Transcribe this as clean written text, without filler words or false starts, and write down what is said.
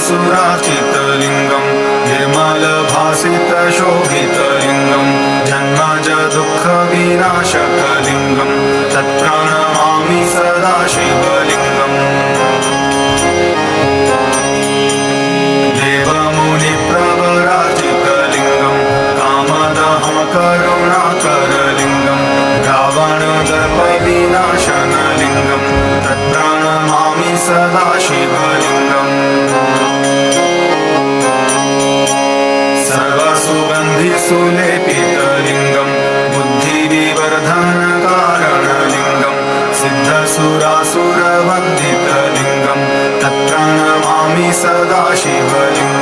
सुरार्चितलिङ्गं निर्मलभासितशोभितलिङ्गं जन्मज दुःखविनाशकलिङ्गं तत्प्रणमामि सदा शिवलिङ्गम् देवमुनिप्रवराजितलिङ्गं कामदहं करुणाकरलिङ्गं रावणदर्पविनाशनलिङ्गं तत्प्रणमामि सदा शिवलिङ्गम् सर्वसुगन्धिसुलेपितलिङ्गं बुद्धिविवर्धनकारणलिङ्गं सिद्धसुरासुरवन्दितलिङ्गं तत्प्रणमामि सदा शिवलिङ्गम्